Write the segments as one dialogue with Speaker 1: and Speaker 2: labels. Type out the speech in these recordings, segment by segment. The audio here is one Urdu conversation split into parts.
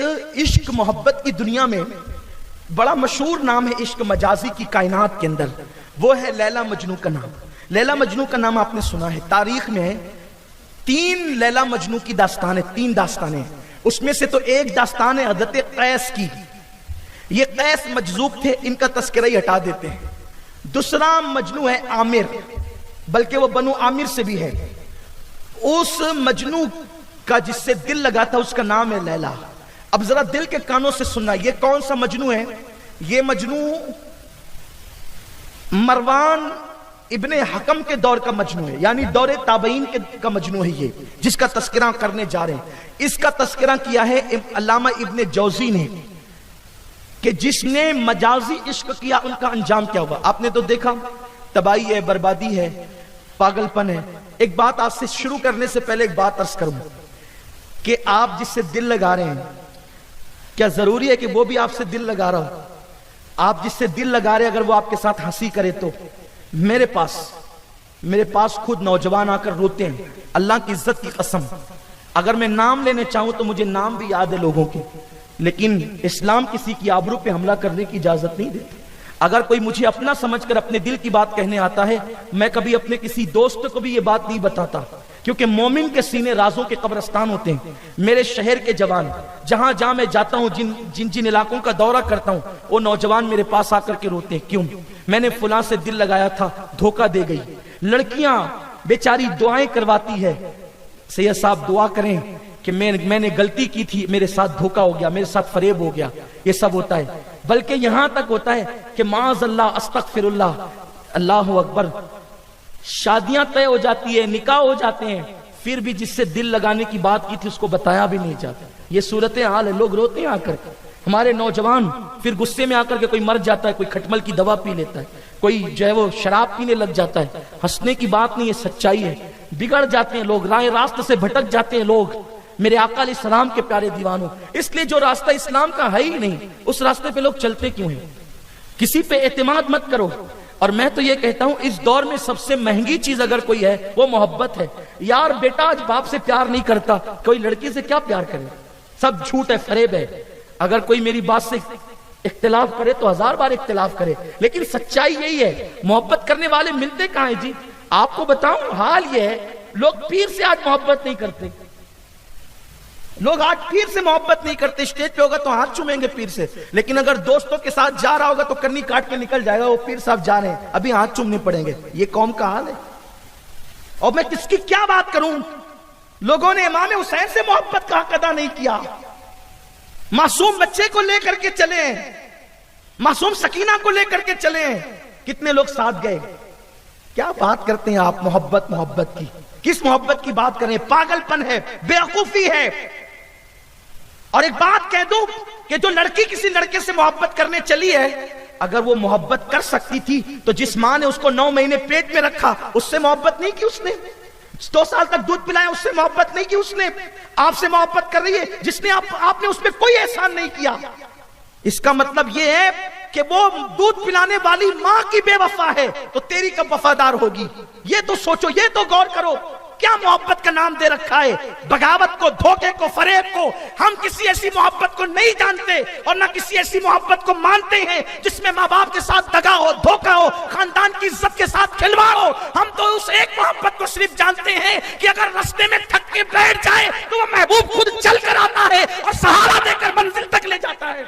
Speaker 1: ایک عشق محبت کی دنیا میں بڑا مشہور نام ہے عشق مجازی کی کائنات کے اندر، وہ ہے لیلا مجنو کا نام۔ لیلا مجنو کا نام آپ نے سنا ہے، تاریخ میں 3 لیلا مجنو کی داستانیں، 3 داستانیں، اس میں سے تو ایک داستان ہے حضرت قیس کی۔ یہ قیس مجذوب تھے، ان کا تذکرہ ہی ہٹا دیتے ہیں۔ دوسرا مجنو ہے عامر، بلکہ وہ بنو عامر سے بھی ہے۔ اس مجنو کا جس سے دل لگا تھا اس کا نام ہے لیلا۔ اب ذرا دل کے کانوں سے سننا، یہ کون سا مجنو ہے؟ یہ مجنو مروان ابن حکم کے دور کا مجنو ہے، یعنی دور تابعین کا مجنو ہے یہ، جس کا تذکرہ کرنے جا رہے ہیں۔ اس کا تذکرہ کیا ہے علامہ ابن جوزی نے کہ جس نے مجازی عشق کیا ان کا انجام کیا ہوا۔ آپ نے تو دیکھا، تباہی ہے، بربادی ہے، پاگل پن ہے۔ ایک بات آپ سے شروع کرنے سے پہلے ایک بات عرض کروں کہ آپ جس سے دل لگا رہے ہیں، کیا ضروری ہے کہ وہ بھی آپ سے دل لگا رہا ہو؟ آپ جس سے دل لگا رہے اگر وہ آپ کے ساتھ ہنسی کرے تو میرے پاس خود نوجوان آ کر روتے ہیں، اللہ کی عزت کی قسم، اگر میں نام لینے چاہوں تو مجھے نام بھی یاد ہے لوگوں کے، لیکن اسلام کسی کی آبرو پہ حملہ کرنے کی اجازت نہیں دیتی۔ اگر کوئی مجھے اپنا سمجھ کر اپنے دل کی بات کہنے آتا ہے، میں کبھی اپنے کسی دوست کو بھی یہ بات نہیں بتاتا، کیونکہ مومن کے سینے رازوں کے قبرستان ہوتے ہیں۔ میرے شہر کے جوان جہاں جہاں میں جاتا ہوں، جن علاقوں کا دورہ کرتا ہوں، وہ نوجوان میرے پاس آ کر کے روتے ہیں، کیوں؟ میں نے فلاں سے دل لگایا تھا، دھوکہ دے گئی۔ لڑکیاں بیچاری دعائیں کرواتی ہے، سید صاحب دعا کریں کہ میں نے غلطی کی تھی، میرے ساتھ دھوکہ ہو گیا، میرے ساتھ فریب ہو گیا۔ یہ سب ہوتا ہے، بلکہ یہاں تک ہوتا ہے کہ معاذ اللہ، استغفر اللہ، اللہ اکبر، شادیاں طے ہو جاتی ہے، نکاح ہو جاتے ہیں، پھر بھی جس سے دل لگانے کی بات کی تھی اس کو بتایا بھی نہیں جاتا۔ یہ صورتحال ہے، لوگ روتے ہیں آ کر کے۔ ہمارے نوجوان پھر غصے میں آ کر کے کوئی مر جاتا ہے، کوئی کھٹمل کی دوا پی لیتا ہے، کوئی جو ہے وہ شراب پینے لگ جاتا ہے۔ ہنسنے کی بات نہیں، یہ سچائی ہے۔ بگڑ جاتے ہیں لوگ، راہ راست سے بھٹک جاتے ہیں لوگ۔ میرے آقا علیہ السلام کے پیارے دیوانوں، اس لیے جو راستہ اسلام کا ہے ہی نہیں، اس راستے پہ لوگ چلتے کیوں ہیں؟ کسی پہ اعتماد مت کرو۔ اور میں تو یہ کہتا ہوں اس دور میں سب سے مہنگی چیز اگر کوئی ہے وہ محبت ہے۔ یار بیٹا آج باپ سے پیار نہیں کرتا، کوئی لڑکی سے کیا پیار کرے؟ سب جھوٹ ہے، فریب ہے۔ اگر کوئی میری بات سے اختلاف کرے تو 1000 بار اختلاف کرے، لیکن سچائی یہی ہے۔ محبت کرنے والے ملتے کہاں ہیں جی؟ آپ کو بتاؤں حال یہ ہے، لوگ پیر سے آج محبت نہیں کرتے، لوگ آج پیر سے محبت نہیں کرتے۔ اسٹیج پہ ہوگا تو ہاتھ چومیں گے پیر سے، لیکن اگر دوستوں کے ساتھ جا رہا ہوگا تو کنی کاٹ کے نکل جائے گا، وہ پیر صاحب جا رہے ہیں، ابھی ہاتھ چومنے پڑیں گے۔ یہ قوم کا حال ہے۔ اور میں کس کی کیا بات کروں؟ لوگوں نے امام حسین سے محبت کا حق ادا نہیں کیا۔ معصوم بچے کو لے کر کے چلے، معصوم سکینہ کو لے کر کے چلے، کتنے لوگ ساتھ گئے۔ کیا بات کرتے ہیں آپ محبت کی؟ کس محبت کی بات کریں؟ پاگل پن ہے، بیوقوفی ہے۔ اور ایک بات کہہ دوں کہ جو لڑکی کسی لڑکے سے محبت کرنے چلی ہے، اگر وہ محبت کر سکتی تھی تو جس ماں نے اس کو 9 مہینے پیٹ میں رکھا اس سے محبت نہیں کی اس نے؟ 2 سال تک دودھ پلایا اس سے محبت نہیں کی اس نے؟ آپ سے محبت کر رہی ہے جس نے آپ نے اس پہ کوئی احسان نہیں کیا۔ اس کا مطلب یہ ہے کہ وہ دودھ پلانے والی ماں کی بے وفا ہے تو تیری کب وفادار ہوگی؟ یہ تو سوچو، یہ تو غور کرو۔ کیا محبت کا نام دے رکھا ہے؟ بغاوت کو، دھوکے کو، فریب کو۔ ہم کسی ایسی محبت کو نہیں جانتے اور نہ کسی ایسی محبت کو مانتے ہیں جس میں ماں باپ کے ساتھ دغا ہو، دھوکا ہو، خاندان کی عزت کے ساتھ کھلواڑ ہو۔ ہم تو اس ایک محبت کو صرف جانتے ہیں کہ اگر راستے میں تھک کے بیٹھ جائے تو وہ محبوب خود چل کر آتا ہے اور سہارا دے کر منزل تک لے جاتا ہے۔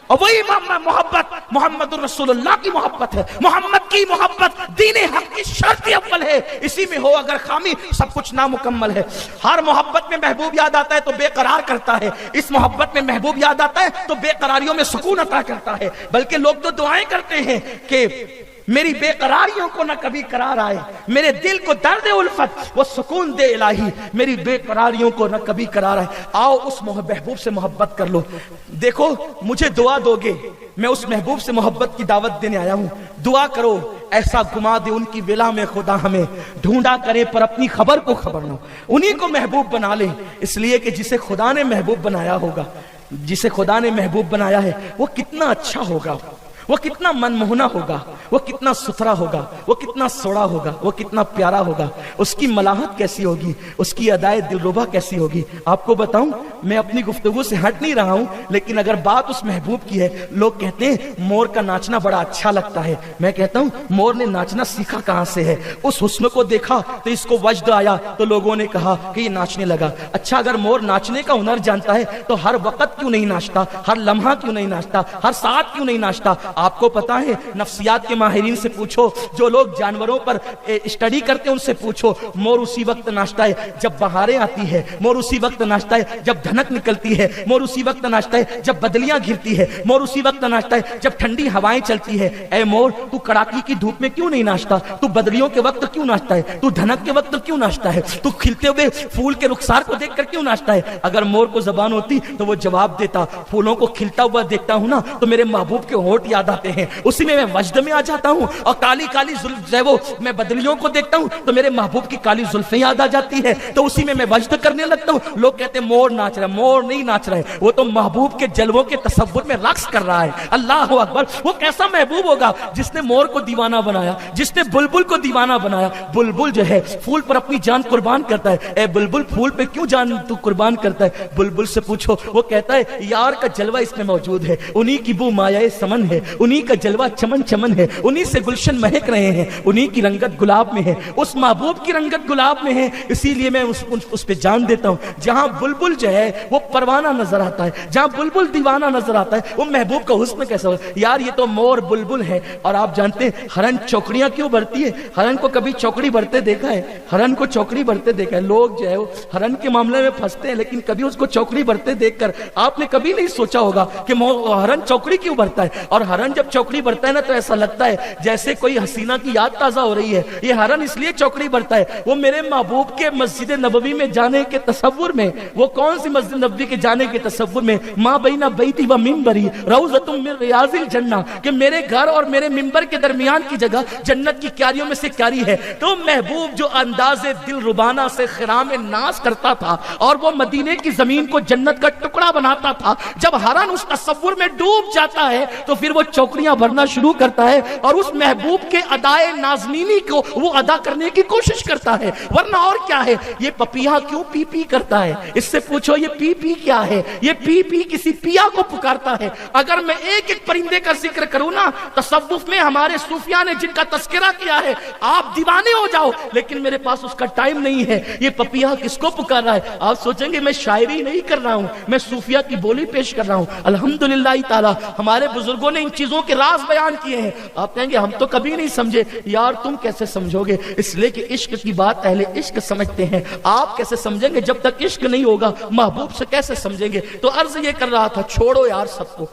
Speaker 1: اور وہی محبت محمد الرسول اللہ کی محبت ہے۔ محمد کی محبت دین حق کی شرط اول ہے، اسی میں ہو اگر خامی سب کچھ نامکمل ہے۔ ہر محبت میں محبوب یاد آتا ہے تو بے قرار کرتا ہے، اس محبت میں محبوب یاد آتا ہے تو بے قراریوں میں سکون عطا کرتا ہے۔ بلکہ لوگ تو دعائیں کرتے ہیں کہ میری بے قراریوں کو نہ کبھی قرار آئے، میرے دل کو درد الفت وہ سکون دے الہی، میری بے قراریوں کو نہ کبھی قرار آئے۔ آؤ اس محبوب سے محبت کر لو۔ دیکھو مجھے دعا دو گے، میں اس محبوب سے محبت کی دعوت دینے آیا ہوں۔ دعا کرو ایسا گما دے ان کی ولا میں خدا ہمیں، ڈھونڈا کرے پر اپنی خبر کو خبر نہ ہو، انہی کو محبوب بنا لیں، اس لیے کہ جسے خدا نے محبوب بنایا ہوگا، جسے خدا نے محبوب بنایا ہے وہ کتنا اچھا ہوگا، وہ کتنا منموہنا ہوگا، وہ کتنا ستھرا ہوگا، وہ کتنا سوڑا ہوگا، وہ کتنا پیارا ہوگا، اس کی ملاحت کیسی ہوگی، اس کی ادائے دلربا کیسی ہوگی۔ آپ کو بتاؤں، میں اپنی گفتگو سے ہٹ نہیں رہا ہوں، لیکن اگر بات اس محبوب کی ہے، لوگ کہتے ہیں مور کا ناچنا بڑا اچھا لگتا ہے، میں کہتا ہوں مور نے ناچنا سیکھا کہاں سے ہے؟ اس حسن کو دیکھا تو اس کو وجد آیا تو لوگوں نے کہا کہ یہ ناچنے لگا۔ اچھا اگر مور ناچنے کا ہنر جانتا ہے تو ہر وقت کیوں نہیں ناچتا، ہر لمحہ کیوں نہیں ناچتا، ہر ساتھ کیوں نہیں ناچتا؟ آپ کو پتا ہے، نفسیات کے ماہرین سے پوچھو، جو لوگ جانوروں پر اسٹڈی کرتے ہیں ان سے پوچھو، مور اسی وقت ناچتا ہے جب بہاریں آتی ہے، مور اسی وقت ناچتا ہے جب دھنک نکلتی ہے، مور اسی وقت ناچتا ہے جب بدلیاں گرتی ہے، مور اسی وقت ناچتا ہے جب ٹھنڈی ہوائیں چلتی ہے۔ اے مور، تو کڑاکی کی دھوپ میں کیوں نہیں ناچتا؟ تو بدلیوں کے وقت کیوں ناچتا ہے؟ تو دھنک کے وقت کیوں ناچتا ہے؟ تو کھلتے ہوئے پھول کے رخسار کو دیکھ کر کیوں ناچتا ہے؟ اگر مور کو زبان ہوتی تو وہ جواب دیتا، پھولوں کو کھلتا ہوا دیکھتا ہوں نا تو میرے محبوب کے ہونٹ یاد آتے ہیں، اسی میں وجد میں آ جاتا ہوں، اور کالی کالی میں بدلیوں کو دیکھتا ہوں تو میرے محبوب کی کالی زلفیں یاد آ جاتی ہے، تو اسی میں وجد کرنے لگتا ہوں۔ لوگ کہتے ہیں مور ناچ رہا ہے، مور نہیں ناچ رہا ہے، وہ تو محبوب کے جلووں کے تصور میں رقص کر رہا ہے۔ اللہ اکبر! وہ کیسا محبوب ہوگا جس نے مور کو دیوانہ بنایا، جس نے بلبل کو دیوانہ بنایا۔ بلبل جو ہے پھول پر اپنی جان قربان کرتا ہے۔ اے بلبل، پھول پہ کیوں جان تو قربان کرتا ہے؟ بلبل سے پوچھو، وہ کہتا ہے یار کا جلوہ اس میں موجود ہے، انہی کی بو مایہ سمن ہے، انہی کا جلوہ چمن چمن ہے، انہی سے گلشن مہک رہے ہیں، انہی کی رنگت گلاب میں ہے، اس محبوب کی رنگت گلاب میں ہے، اسی لیے میں اس پہ جان دیتا ہوں۔ جہاں بلبل جو ہے وہ پروانہ نظر آتا ہے، جہاں بلبل دیوانہ نظر آتا ہے، وہ محبوب کا حسن کیسا ہو؟ یار یہ تو مور بلبل ہے۔ اور آپ جانتے ہیں ہرن چوکڑیاں کیوں بھرتی ہے؟ ہرن کو کبھی چوکڑی بھرتے دیکھا ہے؟ ہرن کو چوکڑی بھرتے دیکھا ہے؟ لوگ جو ہے وہ ہرن کے معاملے میں پھنستے ہیں، لیکن کبھی اس کو چوکڑی بھرتے دیکھ کر آپ نے کبھی نہیں سوچا ہوگا کہ ہرن چوکڑی کیوں بھرتا ہے۔ اور ہرن جب چوکڑی بھرتا ہے نا تو ایسا لگتا ہے جیسے کوئی حسینہ کی یاد تازہ ہو رہی ہے۔ یہ ہرن اس لیے چوکڑی بھرتا ہے، وہ میرے محبوب کے مسجد نبوی میں جانے کے تصور میں، وہ کون سی مسجد نبوی کے جانے کے تصور میں، ماں بین بیتی و منبری روضۃ من ریاض الجنہ، کہ میرے گھر اور میرے منبر کے درمیان کی جگہ جنت کی کیاریوں میں سے کیاری ہے۔ تو محبوب جو انداز دل ربانہ سے خرام ناز کرتا تھا اور وہ مدینے کی زمین کو جنت کا ٹکڑا بناتا تھا، جب ہرن اس تصور میں ڈوب جاتا ہے تو پھر وہ چوکڑیاں بھرنا شروع کرتا ہے اور اس محبوب کے ادائے نازنینی کو وہ ادا کرنے کی کوشش کرتا ہے۔ ورنہ اور کیا ہے؟ یہ پپیہا کیوں پی پی کرتا ہے؟ اس سے پوچھو یہ پی پی کیا ہے؟ یہ پی پی کسی پیا کو پکارتا ہے۔ اگر میں ایک ایک پرندے کا ذکر کروں نا، تصوف میں ہمارے صوفیاء نے جن کا تذکرہ کیا ہے، آپ دیوانے ہو جاؤ، لیکن میرے پاس اس کا ٹائم نہیں ہے۔ یہ پپیہا کس کو پکار رہا ہے؟ آپ سوچیں گے میں شاعری نہیں کر رہا ہوں، میں صوفیاء کی بولی پیش کر رہا ہوں۔ الحمدللہ تعالی ہمارے بزرگوں نے ان چیزوں کے راز بیان کیے ہیں۔ آپ کہیں گے ہم تو کبھی نہیں سمجھے۔ یار تم کیسے سمجھو گے؟ اس لیے کہ عشق کی بات اہل عشق سمجھتے ہیں۔ آپ کیسے سمجھیں گے؟ جب تک عشق نہیں ہوگا محبوب سے کیسے سمجھیں گے؟ تو عرض یہ کر رہا تھا، چھوڑو یار سب کو،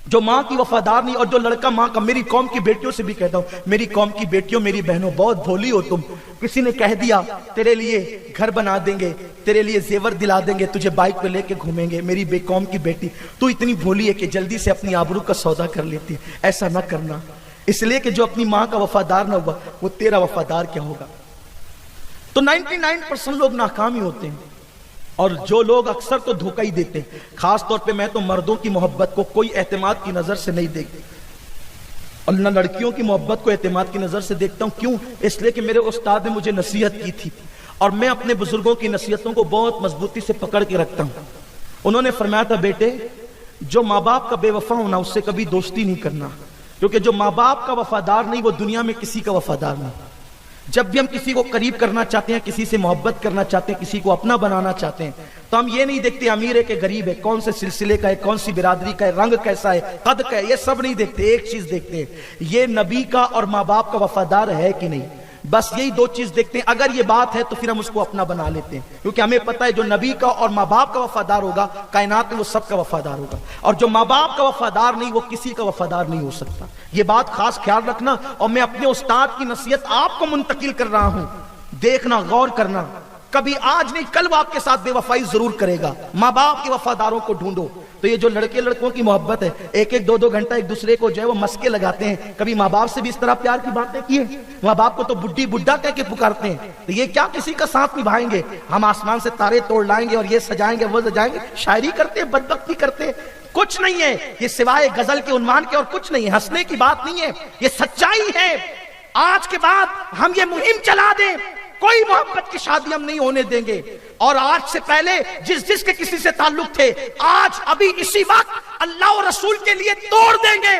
Speaker 1: جو ماں کی وفادار نہیں، اور جو لڑکا ماں کا، میری قوم کی بیٹیوں سے بھی کہتا ہوں، میری قوم کی بیٹیوں، میری بہنوں، بہت بھولی ہو تم۔ کسی نے کہہ دیا تیرے لیے گھر بنا دیں گے، تیرے لیے زیور دلا دیں گے، تجھے بائک پہ لے کے گھومیں گے، میری بے قوم کی بیٹی تو اتنی بھولی ہے کہ جلدی سے اپنی آبرو کا سودا کر لیتی ہے۔ ایسا نہ کرنا، اس لیے کہ جو اپنی ماں کا وفادار نہ ہوا وہ تیرا وفادار کیا ہوگا؟ تو 99% لوگ ناکام ہی ہوتے ہیں، اور جو لوگ اکثر تو دھوکہ ہی دیتے ہیں۔ خاص طور پہ میں تو مردوں کی محبت کو کوئی اعتماد کی نظر سے نہیں دیکھتا، اور نہ لڑکیوں کی محبت کو اعتماد کی نظر سے دیکھتا ہوں۔ کیوں؟ اس لیے کہ میرے استاد نے مجھے نصیحت کی تھی، اور میں اپنے بزرگوں کی نصیحتوں کو بہت مضبوطی سے پکڑ کے رکھتا ہوں۔ انہوں نے فرمایا تھا، بیٹے جو ماں باپ کا بے وفا ہونا اس سے کبھی دوستی نہیں کرنا، کیونکہ جو ماں باپ کا وفادار نہیں وہ دنیا میں کسی کا وفادار نہیں۔ جب بھی ہم کسی کو قریب کرنا چاہتے ہیں، کسی سے محبت کرنا چاہتے ہیں، کسی کو اپنا بنانا چاہتے ہیں، تو ہم یہ نہیں دیکھتے امیر ہے کہ غریب ہے، کون سے سلسلے کا ہے، کون سی برادری کا ہے، رنگ کیسا ہے، قد کا ہے، یہ سب نہیں دیکھتے۔ ایک چیز دیکھتے ہیں، یہ نبی کا اور ماں باپ کا وفادار ہے کہ نہیں، بس یہی دو چیز دیکھتے ہیں۔ اگر یہ بات ہے تو پھر ہم اس کو اپنا بنا لیتے ہیں، کیونکہ ہمیں پتہ ہے جو نبی کا اور ماں باپ کا وفادار ہوگا کائنات میں وہ سب کا وفادار ہوگا، اور جو ماں باپ کا وفادار نہیں وہ کسی کا وفادار نہیں ہو سکتا۔ یہ بات خاص خیال رکھنا، اور میں اپنے استاد کی نصیحت آپ کو منتقل کر رہا ہوں، دیکھنا، غور کرنا۔ کبھی آج نہیں کل وہ آپ کے ساتھ بے وفائی ضرور کرے گا۔ ماں باپ کے وفاداروں کو ڈھونڈو۔ تو یہ جو لڑکے لڑکوں کی محبت ہے، ایک ایک دو گھنٹہ ایک دوسرے کو جو ہے وہ مسکے لگاتے ہیں، کبھی ماں باپ سے بھی اس طرح پیار کی باتیں کی ہیں؟ ماں باپ کو تو بڈھی بڈھا کہہ کے پکارتے ہیں، تو یہ کیا کسی کا ساتھ نبھائیں گے؟ ہم آسمان سے تارے توڑ لائیں گے اور یہ سجائیں گے وہ سجائیں گے، شاعری کرتے ہیں، بدبختی کرتے ہیں، کچھ نہیں ہے، یہ سوائے غزل کے عنوان کے اور کچھ نہیں ہے، ہنسنے کی بات نہیں ہے، یہ سچائی ہے۔ آج کے بعد ہم یہ مہم چلا دیں، کوئی محبت کی شادی ہم نہیں ہونے دیں گے، اور آج سے پہلے جس کے کسی سے تعلق تھے، آج ابھی اسی وقت اللہ اور رسول کے لیے توڑ دیں گے،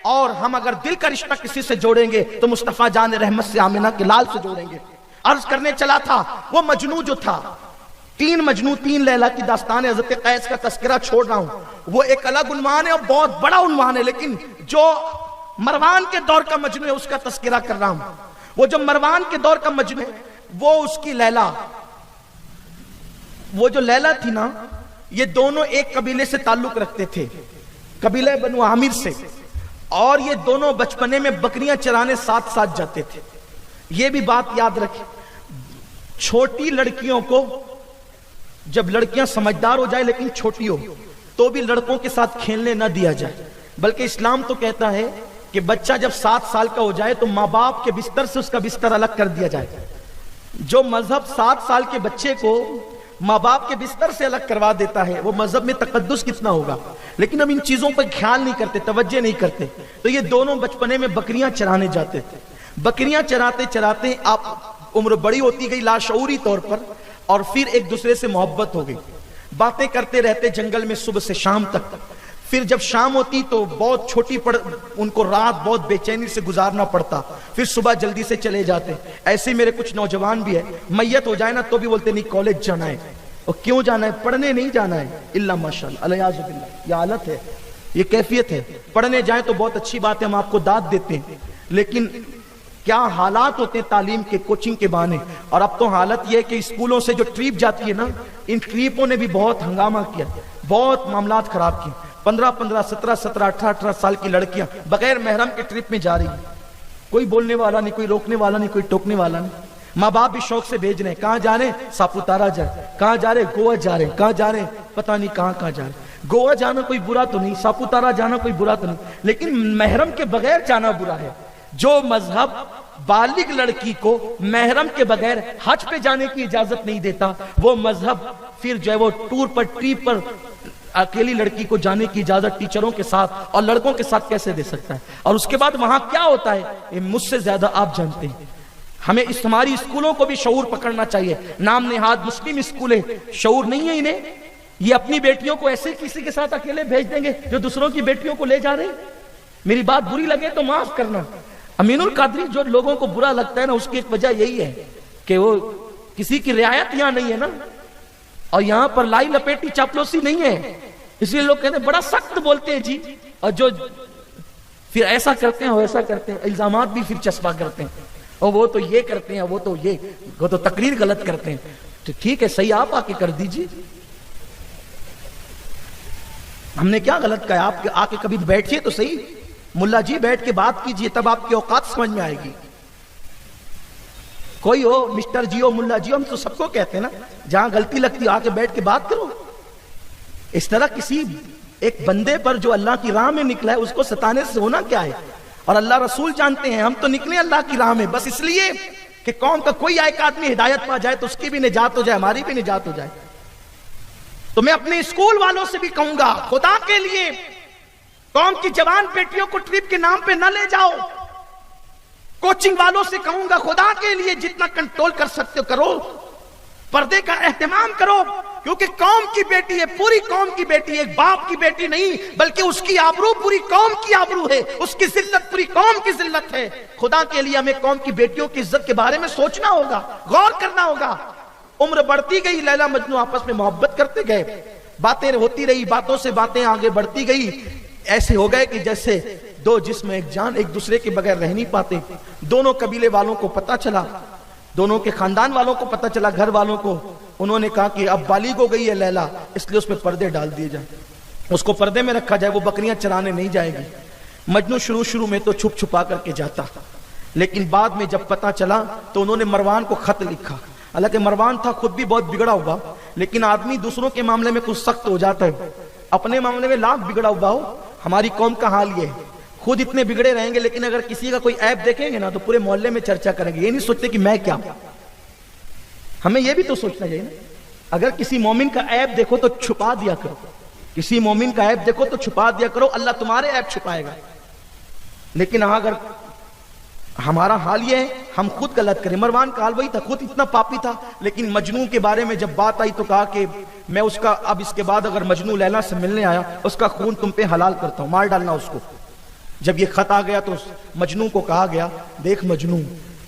Speaker 1: اور ہم اگر دل کا رشتہ کسی سے جوڑیں گے تو مصطفیٰ جان رحمت سے آمنہ کے لال سے جوڑیں گے۔ عرض کرنے چلا تھا وہ مجنو جو تھا، 3 مجنو 3 لیلا کی داستان ہے، حضرت قیس کا تذکرہ چھوڑ رہا ہوں، وہ ایک الگ عنوان ہے اور بہت بڑا عنوان ہے، لیکن جو مروان کے دور کا مجنو ہے اس کا تذکرہ کر رہا ہوں۔ وہ جو مروان کے دور کا مجنو ہے، وہ اس کی لیلا، وہ جو لیلا تھی نا، یہ دونوں ایک قبیلے سے تعلق رکھتے تھے، قبیلہ بنو عامر سے، اور یہ دونوں بچپنے میں بکریاں چرانے ساتھ ساتھ جاتے تھے۔ یہ بھی بات یاد رکھیں، چھوٹی لڑکیوں کو، جب لڑکیاں سمجھدار ہو جائے لیکن چھوٹی ہو، تو بھی لڑکوں کے ساتھ کھیلنے نہ دیا جائے، بلکہ اسلام تو کہتا ہے کہ بچہ جب 7 سال کا ہو جائے تو ماں باپ کے بستر سے اس کا بستر الگ کر دیا جائے۔ جو مذہب 7 سال کے بچے کو ماں باپ کے بستر سے الگ کروا دیتا ہے، وہ مذہب میں تقدس کتنا ہوگا، لیکن ہم ان چیزوں پر خیال نہیں کرتے، توجہ نہیں کرتے۔ تو یہ دونوں بچپنے میں بکریاں چرانے جاتے تھے، بکریاں چراتے چراتے آپ عمر بڑی ہوتی گئی لاشعوری طور پر، اور پھر ایک دوسرے سے محبت ہو گئی، باتیں کرتے رہتے جنگل میں صبح سے شام تک۔ پھر جب شام ہوتی تو بہت چھوٹی ان کو رات بہت بے چینی سے گزارنا پڑتا، پھر صبح جلدی سے چلے جاتے۔ ایسے میرے کچھ نوجوان بھی ہے، میت ہو جائے نا تو بھی بولتے نہیں کالج جانا ہے، اور کیوں جانا ہے؟ پڑھنے نہیں جانا ہے، الا ماشاءاللہ، الیاذ باللہ، یہ حالت ہے، یہ کیفیت ہے۔ پڑھنے جائیں تو بہت اچھی بات ہے، ہم آپ کو داد دیتے ہیں، لیکن کیا حالات ہوتے ہیں تعلیم کے، کوچنگ کے بہانے۔ اور اب تو حالت یہ ہے کہ اسکولوں سے جو ٹرپ جاتی ہے نا، ان ٹرپوں نے بھی بہت ہنگامہ کیا، بہت معاملات خراب کیے۔ 15 17 18 سال کی لڑکیاں بغیر محرم کے ٹرپ میں جا رہی ہیں، کوئی بولنے والا نہیں، کوئی روکنے والا نہیں، کوئی ٹوکنے والا نہیں۔ ماں باپ بھی شوق سے بھیج رہے ہیں، کہاں جا رہے ہیں؟ ساپوتارہ جا رہے ہیں، کہاں جا رہے ہیں؟ گوا جا رہے ہیں، کہاں جا رہے ہیں؟ پتہ نہیں کہاں جا رہے ہیں۔ گوا جانا کوئی برا تو نہیں، ساپوتارہ جانا کوئی برا تو نہیں، لیکن محرم کے بغیر جانا برا ہے۔ جو مذہب بالغ لڑکی کو محرم کے بغیر حج پہ جانے کی اجازت نہیں دیتا، وہ مذہب پھر جو ہے وہ ٹور پر، ٹرپ پر اکیلی لڑکی کو جانے کی اجازت ٹیچروں کے ساتھ اور لڑکوں کے ساتھ کیسے دے سکتا ہے؟ اور اس کے بعد وہاں کیا ہوتا ہے یہ مجھ سے زیادہ آپ جانتے ہیں۔ ہمیں ہماری اسکولوں کو بھی شعور پکڑنا چاہیے۔ نام نہاد مسلم اسکول ہے، شعور نہیں ہے انہیں؟ یہ اپنی بیٹیوں کو ایسے کسی کے ساتھ اکیلے بھیج دیں گے جو دوسروں کی بیٹیوں کو لے جا رہے ہیں؟ میری بات بری لگے تو معاف کرنا۔ امین القادری جو لوگوں کو برا لگتا ہے نا، اس کی ایک وجہ یہی ہے کہ وہ کسی کی رعایت یہاں نہیں ہے نا، اور یہاں پر لائی لپیٹی چاپلوسی نہیں ہے، اس لیے لوگ کہتے ہیں بڑا سخت بولتے ہیں جی، اور جو پھر ایسا کرتے ہیں ویسا کرتے ہیں، الزامات بھی پھر چسپا کرتے ہیں، اور وہ تو یہ کرتے ہیں، وہ تو تقریر غلط کرتے ہیں۔ تو ٹھیک ہے، صحیح آپ آ کے کر دیجیے، ہم نے کیا غلط کہا؟ آپ آ کے کبھی بیٹھیے تو صحیح، ملا جی بیٹھ کے بات کیجیے، تب آپ کی اوقات سمجھ میں آئے گی۔ کوئی ہو مسٹر جی ہو، ملا جی ہو، ہم تو سب کو کہتے ہیں نا، جہاں غلطی لگتی آ کے بیٹھ کے بات کرو۔ اس طرح کسی ایک بندے پر جو اللہ کی راہ میں نکلا ہے اس کو ستانے سے ہونا کیا ہے؟ اور اللہ رسول جانتے ہیں ہم تو نکلے اللہ کی راہ میں بس اس لیے کہ قوم کا کوئی ایک آدمی ہدایت پا جائے تو اس کی بھی نجات ہو جائے، ہماری بھی نجات ہو جائے۔ تو میں اپنے اسکول والوں سے بھی کہوں گا، خدا کے لیے قوم کی جوان بیٹیوں کو ٹرپ کے نام پہ نہ لے جاؤ۔ کوچنگ والوں سے کہوں گا، خدا کے لیے جتنا کنٹرول کر سکتے ہو کرو، پردے کا اہتمام کرو، کیونکہ قوم کی بیٹی ہے، پوری قوم کی بیٹی ہے، ایک باپ کی بیٹی نہیں، بلکہ اس کی آبرو پوری قوم کی آبرو ہے، اس کی ذلت پوری قوم کی ذلت ہے۔ خدا کے لیے ہمیں قوم کی بیٹیوں کی عزت کے بارے میں سوچنا ہوگا، غور کرنا ہوگا۔ عمر بڑھتی گئی، لیلا مجنو آپس میں محبت کرتے گئے، باتیں ہوتی رہی، باتوں سے باتیں آگے بڑھتی گئی، ایسے ہو گئے کہ جیسے دو جسم ایک جان، ایک دوسرے کے بغیر رہ نہیں پاتے۔ دونوں قبیلے والوں کو پتہ چلا، دونوں کے خاندان والوں کو پتہ چلا، گھر والوں کو، انہوں نے کہا کہ اب بالغ ہو گئی ہے لیلا، اس لیے اس پہ پردے ڈال دیے جائیں، اس کو پردے میں رکھا جائے، وہ بکریاں چرانے نہیں جائے گی۔ مجنو شروع میں تو چھپ چھپا کر کے جاتا، لیکن بعد میں جب پتہ چلا تو انہوں نے مروان کو خط لکھا۔ حالانکہ مروان تھا خود بھی بہت بگڑا ہوا، لیکن آدمی دوسروں کے معاملے میں کچھ سخت ہو جاتا ہے، اپنے معاملے میں لاکھ بگڑا ہوا ہو۔ ہماری قوم کا حال یہ ہے، خود اتنے بگڑے رہیں گے، لیکن اگر کسی کا کوئی عیب دیکھیں گے نا تو پورے محلے میں چرچا کریں گے، یہ نہیں سوچتے کہ میں کیا۔ ہمیں یہ بھی تو سوچنا چاہیے نا، اگر کسی مومن کا عیب دیکھو تو چھپا دیا کرو کسی مومن کا عیب دیکھو تو چھپا دیا کرو، اللہ تمہارے عیب چھپائے گا. لیکن اگر ہمارا حال یہ ہے ہم خود غلط کریں. مروان کا حال وہی تھا، خود اتنا پاپی تھا، لیکن مجنو کے بارے میں جب بات آئی تو کہا کہ میں اس کا اب اس کے بعد اگر مجنو لیلا سے ملنے آیا اس کا خون تم پہ حلال کرتا ہوں، مار ڈالنا اس کو. جب یہ خط آ گیا تو مجنو کو کہا گیا دیکھ مجنو،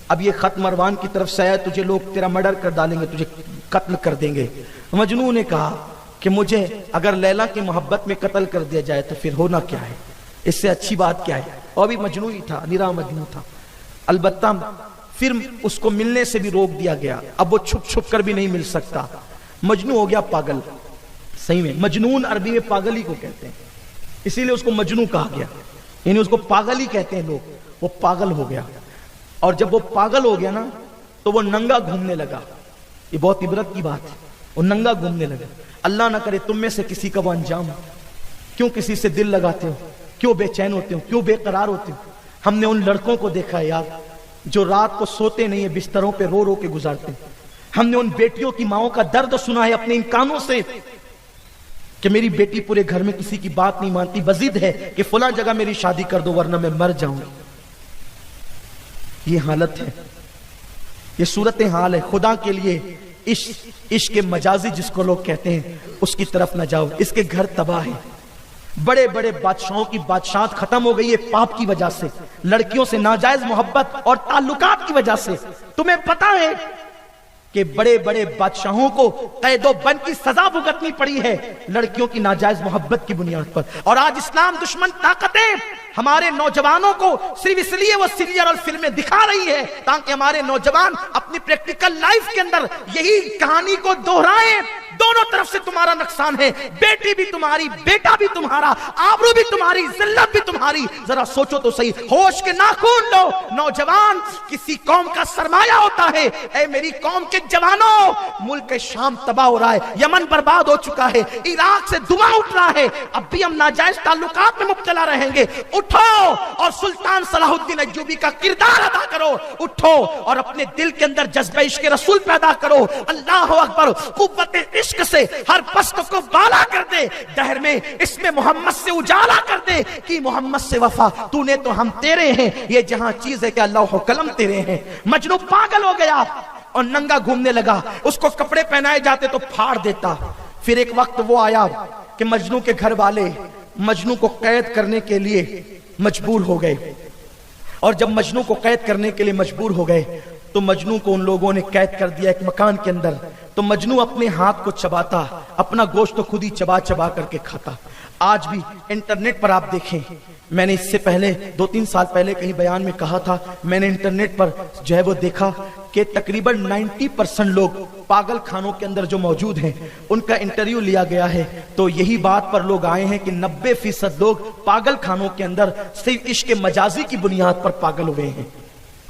Speaker 1: اب یہ خط مروان کی طرف سے آیا، تجھے لوگ تیرا مرڈر کر ڈالیں گے، تجھے قتل کر دیں گے. مجنو نے کہا کہ مجھے اگر لیلا کی محبت میں قتل کر دیا جائے تو پھر ہونا کیا ہے، اس سے اچھی بات کیا ہے. اور بھی مجنو ہی تھا، نرا مجنو تھا. البتہ پھر اس کو ملنے سے بھی روک دیا گیا، اب وہ چھپ چھپ کر بھی نہیں مل سکتا. مجنو ہو گیا پاگل. صحیح میں مجنون عربی میں پاگل ہی کو کہتے ہیں، اسی لیے اس کو مجنو کہا گیا، یعنی اس کو پاگل ہی کہتے ہیں لوگ. وہ پاگل ہو گیا، اور جب وہ پاگل ہو گیا نا تو وہ ننگا گھومنے لگا. یہ بہت عبرت کی بات ہے، وہ ننگا گھومنے لگا. اللہ نہ کرے تم میں سے کسی کا وہ انجام ہو. کیوں کسی سے دل لگاتے ہو، کیوں بے چین ہوتے ہو، کیوں بے قرار ہوتے ہو. ہم نے ان لڑکوں کو دیکھا ہے یار جو رات کو سوتے نہیں ہیں، بستروں پہ رو رو کے گزارتے ہیں. ہم نے ان بیٹیوں کی ماؤں کا درد سنا ہے اپنے ان کانوں سے کہ میری بیٹی پورے گھر میں کسی کی بات نہیں مانتی، بضد ہے کہ فلاں جگہ میری شادی کر دو ورنہ میں مر جاؤں. یہ حالت ہے، یہ صورت حال ہے. خدا کے لیے عشق مجازی جس کو لوگ کہتے ہیں اس کی طرف نہ جاؤ. اس کے گھر تباہ ہے. بڑے بڑے بادشاہوں کی بادشاہت ختم ہو گئی ہے پاپ کی وجہ سے، لڑکیوں سے ناجائز محبت اور تعلقات کی وجہ سے. تمہیں پتا ہے کہ بڑے بڑے بادشاہوں کو قید و بند کی سزا بھگتنی پڑی ہے لڑکیوں کی ناجائز محبت کی بنیاد پر. اور آج اسلام دشمن طاقتیں ہمارے نوجوانوں کو صرف اس لیے وہ سیریل اور فلمیں دکھا رہی ہے تاکہ ہمارے نوجوان اپنی پریکٹیکل لائف کے اندر یہی کہانی کو دہرائیں. دونوں طرف سے تمہارا نقصان ہے، بیٹی بھی تمہاری، بیٹا بھی تمہارا، آبرو بھی تمہاری، ذلت بھی تمہاری. ذرا سوچو تو صحیح، ہوش کے ناخن لو. نوجوان کسی قوم کا سرمایہ ہوتا ہے. اے میری قوم کے جوانوں، ملک شام تباہ ہو رہا ہے، یمن برباد ہو چکا ہے، عراق سے دھواں اٹھ رہا ہے، اب بھی ہم ناجائز تعلقات میں مبتلا رہیں گے. اٹھو اور سلطان صلاح الدین ایوبی کا کردار ادا کرو. اٹھو اور اپنے دل کے اندر جذبہ عشق رسول پیدا کرو. اللہ اکبر. قوت عشق سے ہر پست کو بالا کر دے، دہر میں اس میں محمد سے اجالا کر دے کہ محمد سے وفا تو نے تو ہم تیرے ہیں. یہ جہاں چیز ہے کہ اللہ قلم تیرے ہیں. مجنو پاگل ہو گیا اور ننگا گھومنے لگا. اس کو کپڑے پہنائے جاتے تو پھاڑ دیتا. پھر ایک وقت وہ آیا کہ مجنو کے گھر والے مجنو کو قید کرنے کے لیے مجبور ہو گئے. اور جب مجنو کو قید کرنے کے لیے مجبور ہو گئے تو مجنو کو ان لوگوں نے قید کر دیا ایک مکان کے اندر. تو مجنو اپنے ہاتھ کو چباتا، اپنا گوشت تو خود ہی چبا چبا کر کے کھاتا. آج بھی انٹرنیٹ پر آپ دیکھیں، میں نے اس سے پہلے 2-3 سال پہلے کہیں بیان میں کہا تھا، میں نے انٹرنیٹ پر جو ہے وہ دیکھا کہ تقریباً 90% لوگ پاگل خانوں کے اندر جو موجود ہیں ان کا انٹرویو لیا گیا ہے تو یہی بات پر لوگ آئے ہیں کہ 90% لوگ پاگل خانوں کے اندر صرف عشق مجازی کی بنیاد پر پاگل ہوئے ہیں.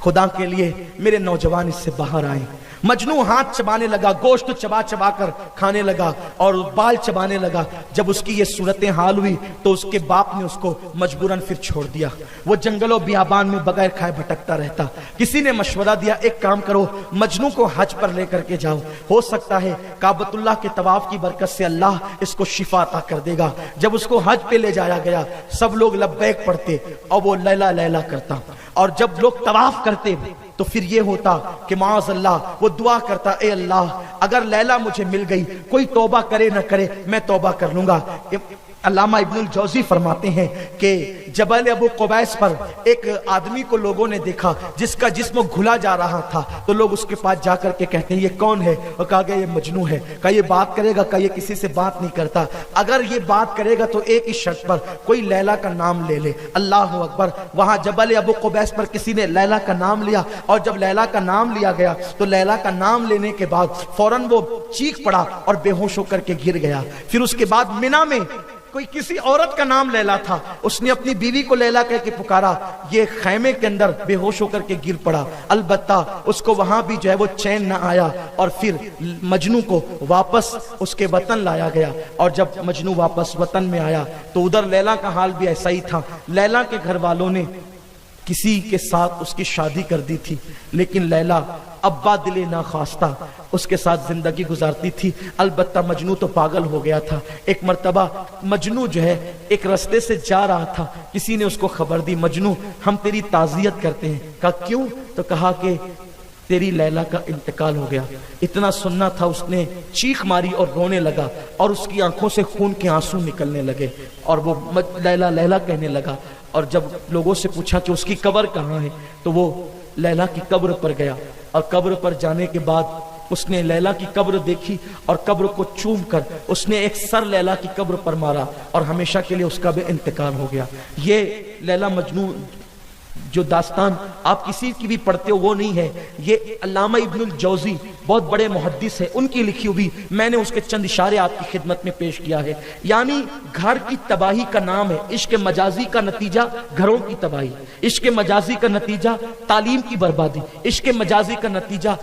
Speaker 1: خدا کے لیے میرے نوجوان اس سے باہر آئیں. مجنو ہاتھ چبانے لگا، گوشت چبا چبا کر کھانے لگا اور بال چبانے لگا. جب اس کی یہ صورت حال ہوئی تو اس کے باپ نے اس کو مجبوراً پھر چھوڑ دیا. وہ جنگل و بیابان میں بغیر کھائے بھٹکتا رہتا. کسی نے مشورہ دیا ایک کام کرو، مجنو کو حج پر لے کر کے جاؤ، ہو سکتا ہے کعبۃ اللہ کے طواف کی برکت سے اللہ اس کو شفا عطا کر دے گا. جب اس کو حج پہ لے جایا گیا سب لوگ لبیک پڑھتے اور وہ لیلا لیلا کرتا. اور جب لوگ طواف کرتے تو پھر یہ ہوتا کہ معاذ اللہ وہ دعا کرتا، اے اللہ اگر لیلا مجھے مل گئی، کوئی توبہ کرے نہ کرے میں توبہ کر لوں گا. علامہ ابن الجوزی فرماتے ہیں کہ جبل ابو قبیس پر ایک آدمی کو لوگوں نے دیکھا جس کا جسم گھلا جا رہا تھا تو لوگ اس کے پاس جا کر کے کہتے ہیں یہ کون ہے؟ اور کہا گیا یہ مجنو ہے. کہا یہ بات کرے گا؟ کہا یہ کسی سے بات نہیں کرتا. اگر یہ بات کرے گا تو ایک ہی شرط پر، کوئی لیلا کا نام لے لے. اللہ اکبر. وہاں جبل ابو قبیس پر کسی نے لیلا کا نام لیا اور جب لیلا کا نام لیا گیا تو لیلا کا نام لینے کے بعد فوراً وہ چیخ پڑا اور بے ہوش ہو کر کے گر گیا. پھر اس کے بعد مینا میں کوئی کسی عورت کا نام لیلا تھا، اس نے اپنی بیوی کو لیلا کہہ کے پکارا، یہ خیمے کے اندر بے ہوش ہو کر کے گر پڑا. البتہ اس کو وہاں بھی جو ہے وہ چین نہ آیا اور پھر مجنو کو واپس اس کے وطن لایا گیا. اور جب مجنو واپس وطن میں آیا تو ادھر لیلا کا حال بھی ایسا ہی تھا. لیلا کے گھر والوں نے کسی کے ساتھ اس کی شادی کر دی تھی، لیکن لیلا ابا دل ناخواستہ اس کے ساتھ زندگی گزارتی تھی۔ البتہ مجنو تو پاگل ہو گیا تھا۔ ایک مرتبہ مجنو جو ہے ایک رستے سے جا رہا تھا، کسی نے اس کو خبر دی، مجنو ہم تیری تعزیت کرتے ہیں۔ کہا کیوں؟ تو کہا کہ تیری لیلا کا انتقال ہو گیا۔ اتنا سننا تھا، اس نے چیخ ماری اور رونے لگا، اور اس کی آنکھوں سے خون کے آنسو نکلنے لگے، اور وہ لیلا لیلا کہنے لگا۔ اور جب لوگوں سے پوچھا کہ اس کی قبر کہاں ہے، تو وہ لیلا کی قبر پر گیا، اور قبر پر جانے کے بعد اس نے لیلا کی قبر دیکھی، اور قبر کو چوم کر اس نے ایک سر لیلا کی قبر پر مارا، اور ہمیشہ کے لیے اس کا بھی انتقال ہو گیا۔ یہ لیلا مجنون جو داستان آپ کسی کی بھی پڑھتے ہو وہ نہیں ہے، یہ علامہ ابن الجوزی بہت بڑے محدث ہے، ان کی لکھی ہوئی، میں نے اس کے چند اشارے آپ کی خدمت میں پیش کیا ہے۔ یعنی گھر کی تباہی کا نام ہے عشق مجازی کا نتیجہ گھروں کی تباہی، عشق مجازی کا نتیجہ تعلیم کی بربادی، عشق مجازی کا نتیجہ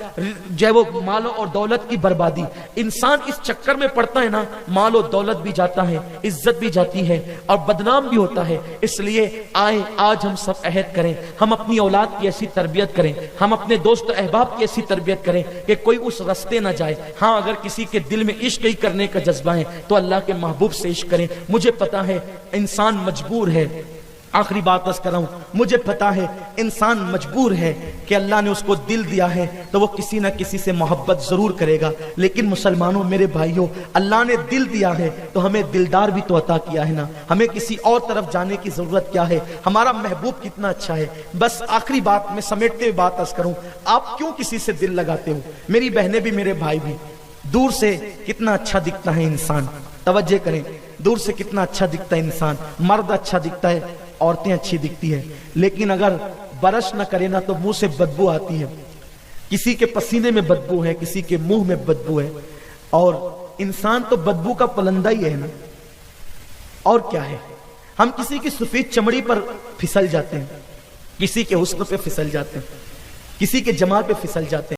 Speaker 1: جو ہے وہ مال اور دولت کی بربادی۔ انسان اس چکر میں پڑتا ہے نا، مال و دولت بھی جاتا ہے، عزت بھی جاتی ہے، اور بدنام بھی ہوتا ہے۔ اس لیے آئے آج ہم سب عہد کریں، ہم اپنی اولاد کی ایسی تربیت کریں، ہم اپنے دوست احباب کی ایسی تربیت کریں کہ کوئی اس رستے نہ جائے۔ ہاں اگر کسی کے دل میں عشق ہی کرنے کا جذبہ ہے تو اللہ کے محبوب سے عشق کریں۔ مجھے پتا ہے انسان مجبور ہے، آخری بات بس کر رہا ہوں، مجھے پتا ہے انسان مجبور ہے کہ اللہ نے اس کو دل دیا ہے تو وہ کسی نہ کسی سے محبت ضرور کرے گا، لیکن مسلمانوں میرے بھائیوں، اللہ نے دل دیا ہے تو ہمیں دلدار بھی تو عطا کیا ہے نا، ہمیں کسی اور طرف جانے کی ضرورت کیا ہے؟ ہمارا محبوب کتنا اچھا ہے۔ بس آخری بات میں سمیٹتے ہوئے بات عرض کروں، آپ کیوں کسی سے دل لگاتے ہو؟ میری بہنیں بھی میرے بھائی بھی، دور سے کتنا اچھا دکھتا ہے انسان، توجہ کریں، دور سے کتنا اچھا دکھتا ہے انسان، مرد اچھا دکھتا ہے، عورتیں اچھی دکھتی ہے، لیکن اگر برش نہ کرے نا تو منہ سے بدبو آتی ہے، کسی کے پسینے میں بدبو ہے، کسی کے منہ میں بدبو ہے، اور انسان تو بدبو کا پلندہ ہی ہے نا، اور کیا ہے؟ ہم کسی کی سفید چمڑی پر پھسل جاتے ہیں، کسی کے حسن پہ پھسل جاتے ہیں، کسی کے جمال پہ پھسل جاتے ہیں۔